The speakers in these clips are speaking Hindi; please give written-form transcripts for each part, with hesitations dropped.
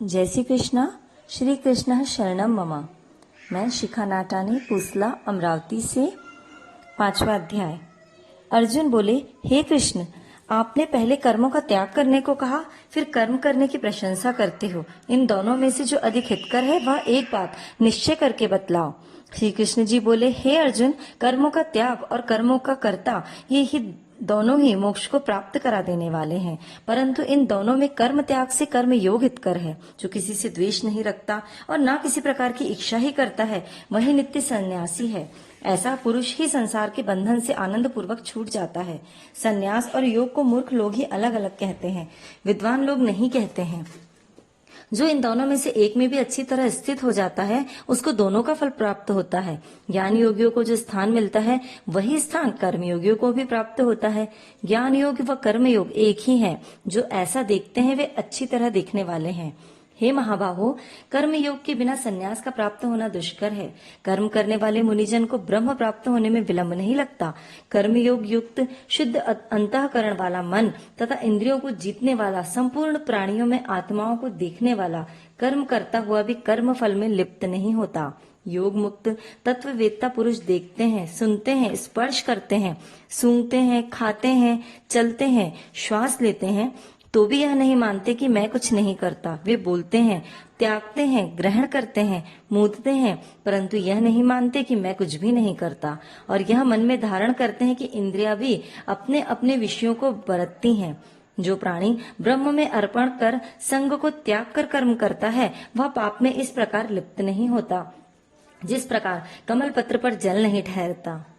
जय श्री कृष्णा। श्री कृष्ण शरणम मम। मैं शिखा नाटानी पूसला अमरावती से। 5वां अध्याय। अर्जुन बोले, हे कृष्ण, आपने पहले कर्मों का त्याग करने को कहा, फिर कर्म करने की प्रशंसा करते हो। इन दोनों में से जो अधिक हितकर है वह एक बात निश्चय करके बतलाओ। श्री कृष्ण जी बोले, हे अर्जुन, कर्मों का त्याग और कर्मों का कर्ता ये ही दोनों ही मोक्ष को प्राप्त करा देने वाले हैं, परंतु इन दोनों में कर्म त्याग से कर्म योग हितकर है। जो किसी से द्वेष नहीं रखता और ना किसी प्रकार की इच्छा ही करता है, वही नित्य सन्यासी है। ऐसा पुरुष ही संसार के बंधन से आनंद पूर्वक छूट जाता है। सन्यास और योग को मूर्ख लोग ही अलग अलग कहते हैं, विद्वान लोग नहीं कहते हैं। जो इन दोनों में से एक में भी अच्छी तरह स्थित हो जाता है, उसको दोनों का फल प्राप्त होता है। ज्ञान योगियों को जो स्थान मिलता है, वही स्थान कर्म योगियों को भी प्राप्त होता है। ज्ञान योग व कर्म योग एक ही है। जो ऐसा देखते हैं वे अच्छी तरह देखने वाले हैं। हे महाबाहो, कर्म योग के बिना संन्यास का प्राप्त होना दुष्कर है। कर्म करने वाले मुनिजन को ब्रह्म प्राप्त होने में विलंब नहीं लगता। कर्म योग युक्त शुद्ध अंतःकरण वाला मन तथा इंद्रियों को जीतने वाला, संपूर्ण प्राणियों में आत्माओं को देखने वाला, कर्म करता हुआ भी कर्म फल में लिप्त नहीं होता। योग मुक्त तत्ववेत्ता पुरुष देखते हैं, सुनते हैं, स्पर्श करते हैं, सूंघते हैं, खाते हैं, चलते हैं, श्वास लेते हैं, तो भी यह नहीं मानते कि मैं कुछ नहीं करता। वे बोलते हैं, त्यागते हैं, ग्रहण करते हैं, मूतते हैं, परंतु यह नहीं मानते कि मैं कुछ भी नहीं करता। और यह मन में धारण करते हैं कि इंद्रियां भी अपने अपने विषयों को बरतती हैं। जो प्राणी ब्रह्म में अर्पण कर संग को त्याग कर कर्म करता है, वह पाप में इस प्रकार लिप्त नहीं होता, जिस प्रकार कमल पत्र पर जल नहीं ठहरता।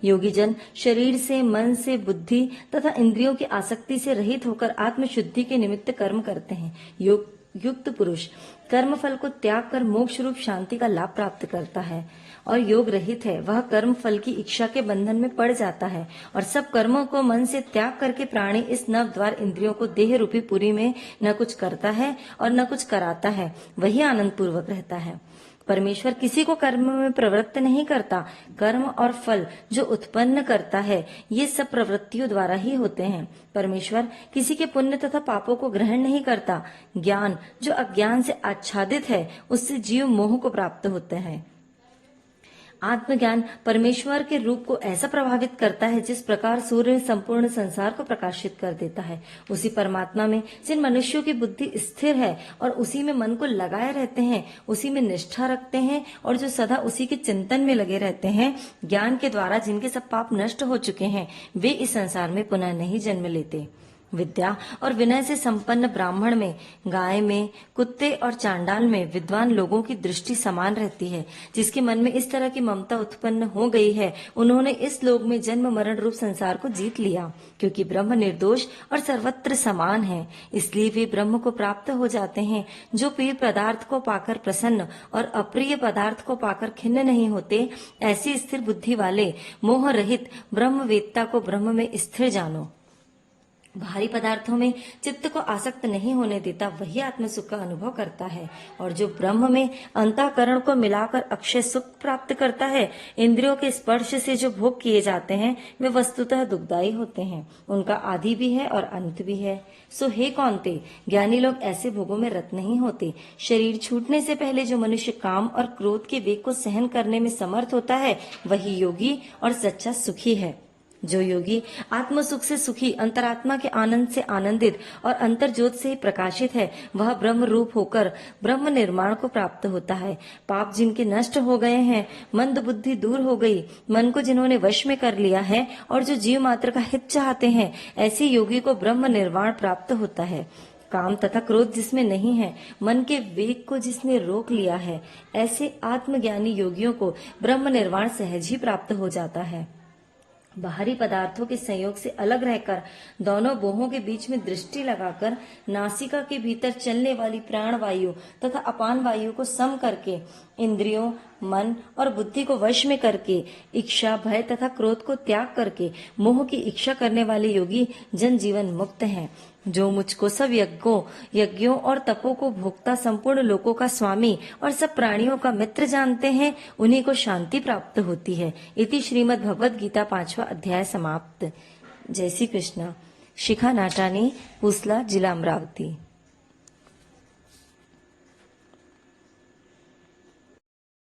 योगी जन शरीर से, मन से, बुद्धि तथा इंद्रियों की आसक्ति से रहित होकर आत्मशुद्धि के निमित्त कर्म करते हैं। योग युक्त पुरुष कर्म फल को त्याग कर मोक्ष रूप शांति का लाभ प्राप्त करता है। और योग रहित है, वह कर्म फल की इच्छा के बंधन में पड़ जाता है और सब कर्मों को मन से त्याग करके प्राणी इस नव द्वार इंद्रियों को देह रूपी पुरी में न कुछ करता है और न कुछ कराता है, वही आनंद पूर्वक रहता है। परमेश्वर किसी को कर्म में प्रवृत्त नहीं करता। कर्म और फल जो उत्पन्न करता है, ये सब प्रवृत्तियों द्वारा ही होते हैं। परमेश्वर किसी के पुण्य तथा पापों को ग्रहण नहीं करता। ज्ञान जो अज्ञान से आच्छादित है, उससे जीव मोह को प्राप्त होते हैं। आत्मज्ञान परमेश्वर के रूप को ऐसा प्रभावित करता है, जिस प्रकार सूर्य संपूर्ण संसार को प्रकाशित कर देता है। उसी परमात्मा में जिन मनुष्यों की बुद्धि स्थिर है और उसी में मन को लगाए रहते हैं, उसी में निष्ठा रखते हैं और जो सदा उसी के चिंतन में लगे रहते हैं, ज्ञान के द्वारा जिनके सब पाप नष्ट हो चुके हैं, वे इस संसार में पुनः नहीं जन्म लेते। विद्या और विनय से संपन्न ब्राह्मण में, गाय में, कुत्ते और चांडाल में विद्वान लोगों की दृष्टि समान रहती है। जिसके मन में इस तरह की ममता उत्पन्न हो गई है, उन्होंने इस लोक में जन्म मरण रूप संसार को जीत लिया। क्योंकि ब्रह्म निर्दोष और सर्वत्र समान है, इसलिए वे ब्रह्म को प्राप्त हो जाते हैं। जो प्रिय पदार्थ को पाकर प्रसन्न और अप्रिय पदार्थ को पाकर खिन्न नहीं होते, ऐसी स्थिर बुद्धि वाले मोह रहित ब्रह्मवेत्ता को ब्रह्म में स्थिर जानो। भारी पदार्थों में चित्त को आसक्त नहीं होने देता, वही आत्म सुख का अनुभव करता है। और जो ब्रह्म में अंतःकरण को मिलाकर अक्षय सुख प्राप्त करता है, इंद्रियों के स्पर्श से जो भोग किए जाते हैं, वे वस्तुतः दुखदायी होते हैं। उनका आदि भी है और अंत भी है। सो हे कौन्ते, ज्ञानी लोग ऐसे भोगों में रत नहीं होते। शरीर छूटने से पहले जो मनुष्य काम और क्रोध के वेग को सहन करने में समर्थ होता है, वही योगी और सच्चा सुखी है। जो योगी आत्म सुख से सुखी, अंतरात्मा के आनंद से आनंदित और अंतर ज्योत से प्रकाशित है, वह ब्रह्म रूप होकर ब्रह्म निर्माण को प्राप्त होता है। पाप जिनके नष्ट हो गए हैं, मंद बुद्धि दूर हो गई, मन को जिन्होंने वश में कर लिया है और जो जीव मात्र का हित चाहते हैं, ऐसे योगी को ब्रह्म निर्वाण प्राप्त होता है। काम तथा क्रोध जिसमें नहीं है, मन के वेग को जिसने रोक लिया है, ऐसे आत्मज्ञानी योगियों को ब्रह्म निर्वाण सहज ही प्राप्त हो जाता है। बाहरी पदार्थों के संयोग से अलग रहकर दोनों बोहों के बीच में दृष्टि लगाकर नासिका के भीतर चलने वाली प्राण वायु तथा अपान वायु को सम करके, इंद्रियों, मन और बुद्धि को वश में करके, इच्छा, भय तथा क्रोध को त्याग करके मोह की इच्छा करने वाले योगी जन जीवन मुक्त हैं। जो मुझको सब यज्ञों और तपों को भोक्ता, संपूर्ण लोकों का स्वामी और सब प्राणियों का मित्र जानते हैं, उन्हीं को शांति प्राप्त होती है। इति श्रीमद् भगवद गीता 5वां अध्याय समाप्त। जय श्री कृष्ण। शिखा नाटानी, पूसला, जिला अमरावती।